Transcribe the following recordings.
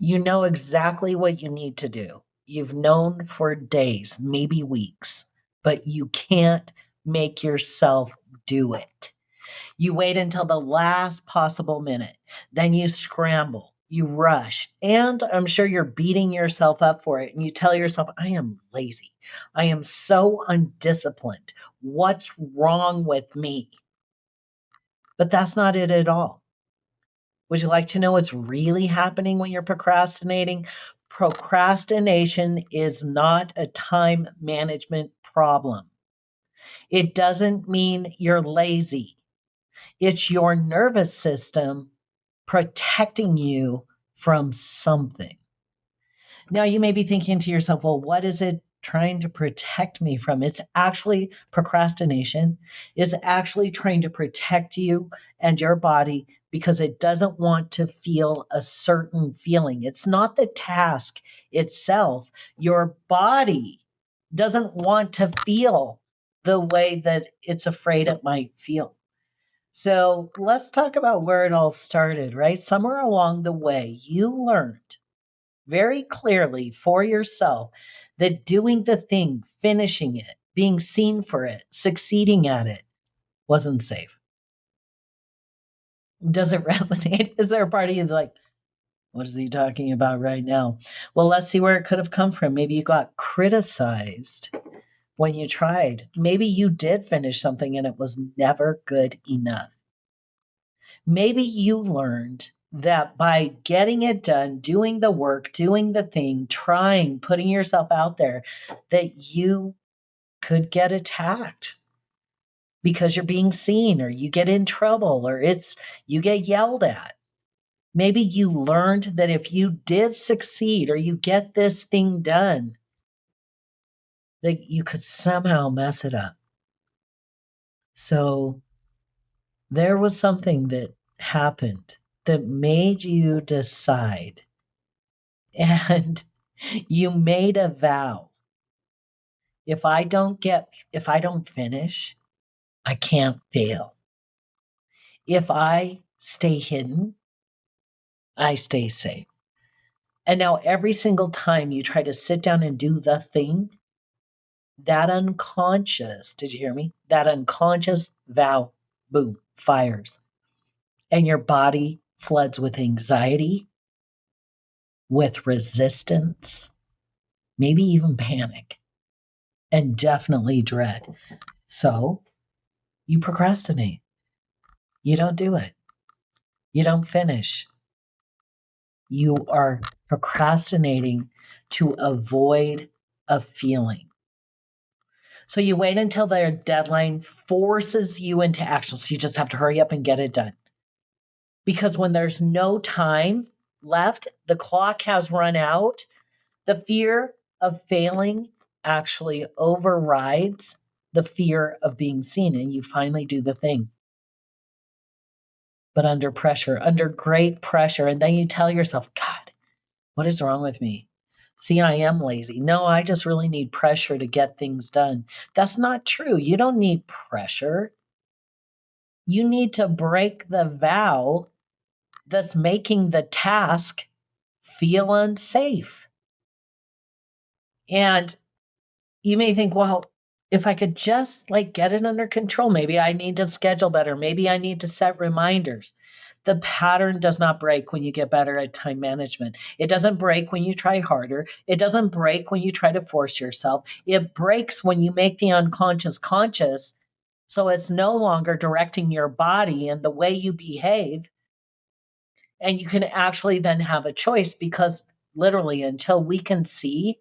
You know exactly what you need to do. You've known for days, maybe weeks, but you can't make yourself do it. You wait until the last possible minute. Then you scramble, you rush, and I'm sure you're beating yourself up for it. And you tell yourself, I am lazy. I am so undisciplined. What's wrong with me? But that's not it at all. Would you like to know what's really happening when you're procrastinating? Procrastination is not a time management problem. It doesn't mean you're lazy. It's your nervous system protecting you from something. Now, you may be thinking to yourself, well, what is it trying to protect me from? It's actually procrastination is actually trying to protect you and your body because it doesn't want to feel a certain feeling. It's not the task itself. Your body doesn't want to feel the way that it's afraid it might feel. So let's talk about where it all started, right? Somewhere along the way, you learned very clearly for yourself that doing the thing, finishing it, being seen for it, succeeding at it wasn't safe. Does it resonate? Is there a part of you like, what is he talking about right now? Well, let's see where it could have come from. Maybe you got criticized when you tried. Maybe you did finish something and it was never good enough. Maybe you learned that by getting it done, doing the work, doing the thing, trying, putting yourself out there, that you could get attacked because you're being seen or you get in trouble or it's you get yelled at. Maybe you learned that if you did succeed or you get this thing done, that you could somehow mess it up. So there was something that happened that made you decide and you made a vow. If I don't finish, I can't fail. If I stay hidden, I stay safe. And now every single time you try to sit down and do the thing, that unconscious, did you hear me? That unconscious vow, boom, fires. And your body floods with anxiety, with resistance, maybe even panic, and definitely dread. So you procrastinate. You don't do it. You don't finish. You are procrastinating to avoid a feeling. So you wait until their deadline forces you into action. So you just have to hurry up and get it done. Because when there's no time left, the clock has run out, the fear of failing actually overrides the fear of being seen, and you finally do the thing. But under pressure, under great pressure. And then you tell yourself, God, what is wrong with me? See, I am lazy. No, I just really need pressure to get things done. That's not true. You don't need pressure. You need to break the vow that's making the task feel unsafe. And you may think, well, if I could just like get it under control, maybe I need to schedule better. Maybe I need to set reminders. The pattern does not break when you get better at time management. It doesn't break when you try harder. It doesn't break when you try to force yourself. It breaks when you make the unconscious conscious. So it's no longer directing your body and the way you behave. And you can actually then have a choice because literally until we can see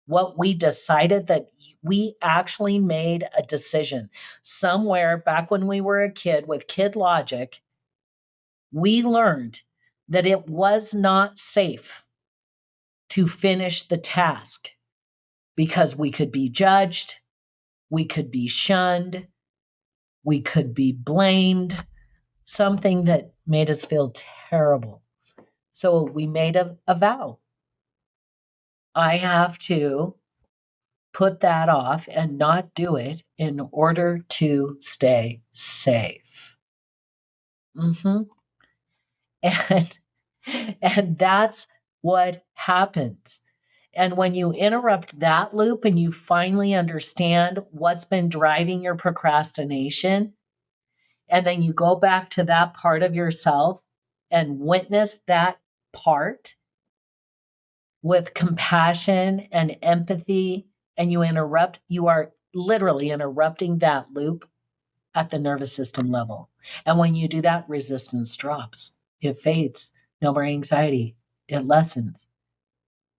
what we decided that we actually made a decision somewhere back when we were a kid with kid logic, we learned that it was not safe to finish the task because we could be judged, we could be shunned, we could be blamed, something that made us feel terrible. So we made a vow. I have to put that off and not do it in order to stay safe. hmm And and that's what happens. And when you interrupt that loop and you finally understand what's been driving your procrastination, and then you go back to that part of yourself and witness that part with compassion and empathy, and you interrupt, you are literally interrupting that loop at the nervous system level. And when you do that, resistance drops, it fades, no more anxiety, it lessens.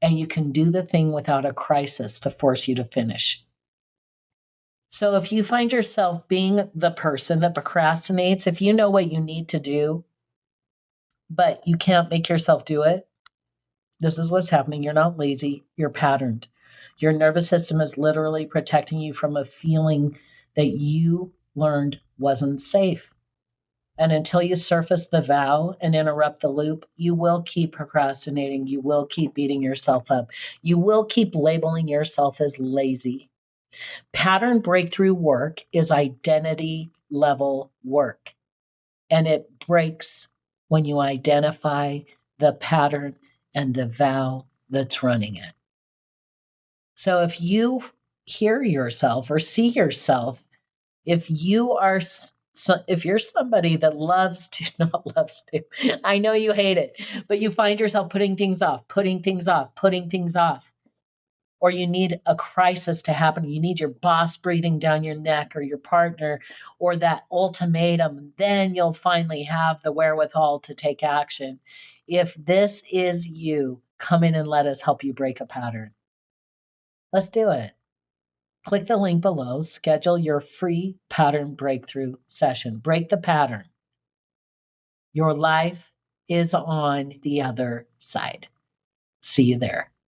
And you can do the thing without a crisis to force you to finish. So if you find yourself being the person that procrastinates, if you know what you need to do, but you can't make yourself do it, this is what's happening. You're not lazy, you're patterned. Your nervous system is literally protecting you from a feeling that you learned wasn't safe. And until you surface the vow and interrupt the loop, you will keep procrastinating. You will keep beating yourself up. You will keep labeling yourself as lazy. Pattern breakthrough work is identity level work, and it breaks when you identify the pattern and the vow that's running it. So if you hear yourself or see yourself, if you are if you're somebody that loves to not loves to, I know you hate it, but you find yourself putting things off, putting things off, putting things off, or you need a crisis to happen, you need your boss breathing down your neck or your partner or that ultimatum, then you'll finally have the wherewithal to take action. If this is you, come in and let us help you break a pattern. Let's do it. Click the link below, schedule your free pattern breakthrough session. Break the pattern. Your life is on the other side. See you there.